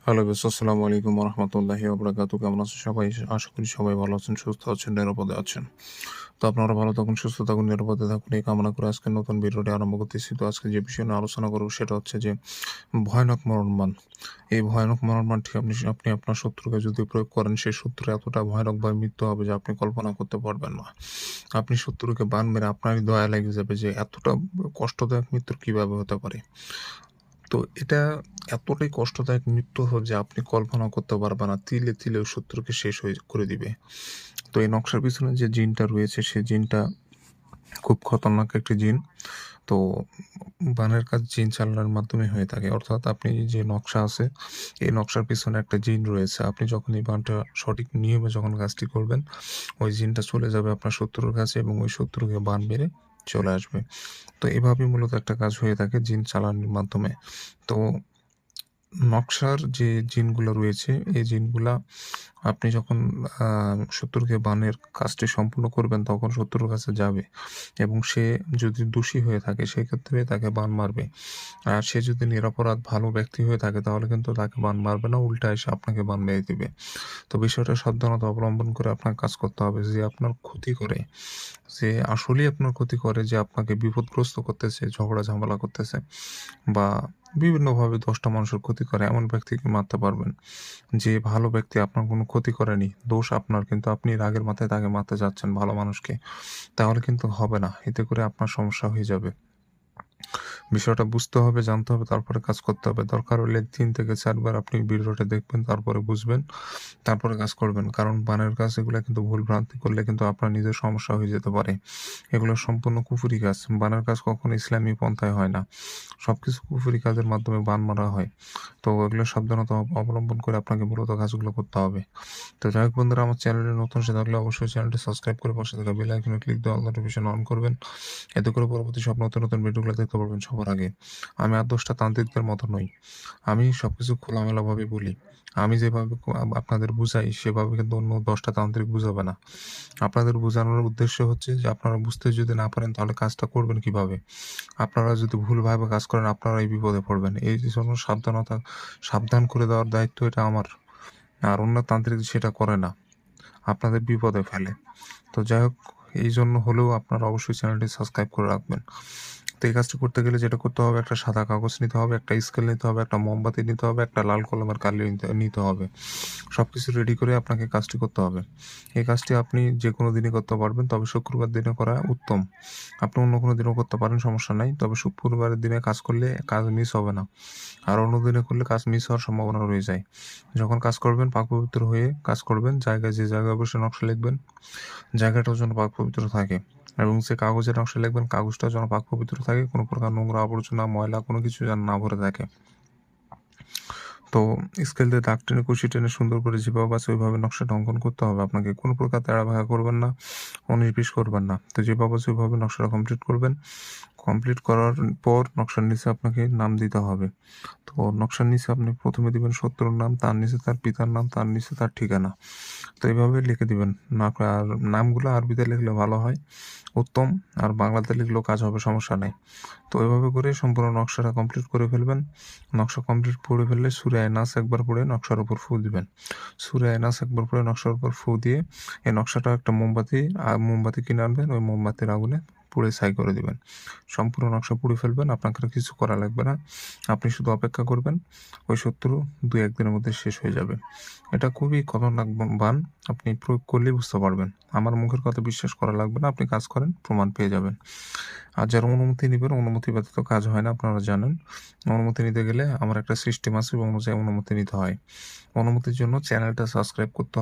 Hello বেশ, আসসালামু আলাইকুম রহমতুল্লাহি ওবরাকাতু। কেমন আছেন সবাই? আশা করি সবাই ভালো আছেন, সুস্থ আছেন, নিরাপদে আছেন। তো আপনারা ভালো থাকুন, সুস্থ থাকুন, নিরাপদে থাকুন এই কামনা করে আজকে নতুন ভিডিওটি আরম্ভ করতেছি। তো আজকে যে বিষয় নিয়ে আলোচনা করব সেটা হচ্ছে যে ভয়ানক মরণবাণ। এই ভয়ানক মরণবাণটি আপনি আপনি আপনার শত্রুকে যদি প্রয়োগ করেন, সেই শত্রু এতটা ভয়ানকভাবে মৃত্যু হবে যে আপনি কল্পনা করতে পারবেন না। আপনি শত্রুকে বাণ মেরে আপনারই দয়া লেগে যাবে যে এতটা কষ্টদায়ক মৃত্যু কিভাবে হতে পারে। তো এটা এতটাই কষ্টদায়ক মৃত্যু হবে যে আপনি কল্পনা করতে পারবেন না। তিলে, তিলে ওই শত্রুকে শেষ করে দিবে। তো এই নকশার পিছনে যে জিনটা রয়েছে সেই জিনটা খুব খতরনাক একটি জিন। তো বানের কাজ জিন চালানোর মাধ্যমে হয়ে থাকে। অর্থাৎ আপনি যে নকশা আছে, এই নকশার পিছনে একটা জিন রয়েছে। আপনি যখন এই বানটা সঠিক নিয়মে যখন কাজটি করবেন, ওই জিনটা চলে যাবে আপনার শত্রুর কাছে এবং ওই শত্রুকে বান মেরে চলে আসবে। তো এভাবেই মূলত একটা কাজ হয়ে থাকে জিন চালানোর মাধ্যমে। তো নকশার যে জিনগুলো রয়েছে, এই জিনগুলা আপনি যখন আ শত্রুকে বানের কাজটি সম্পূর্ণ করবেন, তখন শত্রুর কাছে যাবে এবং সে যদি দোষী হয়ে থাকে, সেক্ষেত্রে তাকে বান মারবে। আর সে যদি নিরপরাধ ভালো ব্যক্তি হয়ে থাকে, তাহলে কিন্তু তাকে বান মারবে না, উল্টা এসে আপনাকে বান মেরে দিবে। তো বিষয়টা সাবধানতা অবলম্বন করে আপনার কাজ করতে হবে। যে আপনার ক্ষতি করে, যে আসলেই আপনার ক্ষতি করে, যে আপনাকে বিপদগ্রস্ত করতেছে, ঝগড়া ঝামেলা করতেছে বা বিভিন্নভাবে ১০ টা মানুষের ক্ষতি করে, এমন ব্যক্তিকে মারতে পারবেন। যে ভালো ব্যক্তি আপনার কোনো ক্ষতি করেনি, দোষ আপনার, কিন্তু আপনি রাগের মাথায় তাকে মারতে যাচ্ছেন ভালো মানুষকে, তাহলে কিন্তু হবে না। এতে করে আপনার সমস্যা হয়ে যাবে। বিষয়টা বুঝতে হবে, জানতে হবে, তারপরে কাজ করতে হবে। দরকার হলে ৩ থেকে ৪ বার আপনি ভিডিওটা দেখবেন, তারপরে বুঝবেন, তারপরে কাজ করবেন। কারণ বানের কাজ এগুলা কিন্তু ভুল ভ্রান্তি করলে কিন্তু আপনার নিজের সমস্যা হয়ে যেতে পারে। এগুলো সম্পূর্ণ কুফরি কাজ। বানের কাজ কখনো ইসলামী পন্থায় হয় না। সবকিছু কুফরি কাজের মাধ্যমে বান মারা হয়। তো এগুলো সাবধানতা অবলম্বন করে আপনাকে মূলত কাজগুলো করতে হবে। তো যাই হোক বন্ধুরা, আমার চ্যানেলে নতুন এসে থাকলে অবশ্যই চ্যানেলটি সাবস্ক্রাইব করে পাশে থাকা বেল আইকনে ক্লিক দিয়ে অল নোটিফিকেশন অন করবেন। এতে করে পরবর্তী সব নতুন, নতুন ভিডিওগুলো দেখতে পারবেন সবার আগে। আমি আর ১০ টা তান্ত্রিকদের মতো নই। আমি সবকিছু খোলামেলাভাবে বলি। আমি যেভাবে আপনাদের বুঝাই সেভাবে কিন্তু অন্য ১০ টা তান্ত্রিক বুঝাবে না। আপনাদের বোঝানোর উদ্দেশ্য হচ্ছে যে আপনারা বুঝতে যদি না পারেন তাহলে কাজটা করবেন কিভাবে? আপনারা যদি ভুলভাবে কাজ করেন আপনারাই বিপদে পড়বেন। এই জন্য সাবধান করে দেওয়ার দায়িত্ব এটা আমার। আর অন্য তান্ত্রিক সেটা করে না। আপনাদের বিপদে ফেলে। তো যাই হোক, এইজন্য হলেও আপনারা অবশ্যই চ্যানেলটি সাবস্ক্রাইব করে রাখবেন। তো এই কাজটি করতে গেলে যেটা করতে হবে, একটা সাদা কাগজ নিতে হবে, একটা স্কেল নিতে হবে, একটা মোমবাতি নিতে হবে, একটা লাল কলমের কালি নিতে হবে। সবকিছু রেডি করে আপনাকে কাজটি করতে হবে। এই কাজটি আপনি যেকোনো দিনই করতে পারবেন, তবে শুক্রবার দিনে করা উত্তম। আপনি অন্য কোনো দিনও করতে পারেন, সমস্যা নাই। তবে শুক্রবারের দিনে কাজ করলে কাজ মিস হবে না। আর অন্য দিনে করলে কাজ মিস হওয়ার সম্ভাবনা রয়ে যায়। যখন কাজ করবেন পাক পবিত্র হয়ে কাজ করবেন। যে জায়গায় বসে নকশা লিখবেন, জায়গাটাও যেন পাক পবিত্র থাকে এবং যে কাগজের নকশা লিখবেন কাগজটাও যেন পাক পবিত্র থাকে। কোনো প্রকার নোংরা আবর্জনা, ময়লা কোনো কিছু যেন না ভরে থাকে। তো স্কেল দিয়ে দাগ টেনে, কুশি টেনে সুন্দর করে যেভাবে আছে ওইভাবে নকশাটা অঙ্কন করতে হবে আপনাকে। কোনো প্রকার তেড়াভাগা করবেন না, ১৯-২০ করবেন না। তো যেভাবে আছে ওইভাবে নকশাটা কমপ্লিট করবেন। কমপ্লিট করার পর নকশার নিচে আপনাকে নাম দিতে হবে। তো নকশার নিচে আপনি ১ম এ দিবেন শত্রুর নাম, তার নিচে তার পিতার নাম, তার নিচে তার ঠিকানা। তো এভাবে লিখে দিবেন। আর নামগুলো আরবিতে লিখলে ভালো হয়, উত্তম। আর বাংলাতে লিখলেও কাজ হবে, সমস্যা নাই। তো এভাবে করে সম্পূর্ণ নকশাটা কমপ্লিট করে ফেলবেন। নকশা কমপ্লিট করে ফেললে সূরা নাস একবার পড়ে নকশার উপর ফু দিবেন। সূরা নাস একবার পড়ে নকশার উপর ফু দিয়ে এই নকশাটা একটা মোমবাতি কিনে আনবেন। ওই মোমবাতির আগুনে পুড়ে ছাই করে দিবেন। সম্পূর্ণ নকশা পুড়ে ফেলবেন। আপনাকে আর কিছু করা লাগবে না। আপনি শুধু অপেক্ষা করবেন। ওই শত্রু ২-১ দিনের মধ্যে শেষ হয়ে যাবে। এটা খুবই খতরনাক বান। আপনি প্রয়োগ করলেই বুঝতে পারবেন। আমার মুখের কথা বিশ্বাস করা লাগবে না। আপনি কাজ করেন, প্রমাণ পেয়ে যাবেন। আর যারা অনুমতি নিবেন, অনুমতি ব্যতীত কাজ হয় না, আপনারা জানেন। অনুমতি নিতে গেলে আমার একটা সিস্টেম আছে এবং অনুযায়ী অনুমতি নিতে হয়। অনুমতির জন্য চ্যানেলটা সাবস্ক্রাইব করতে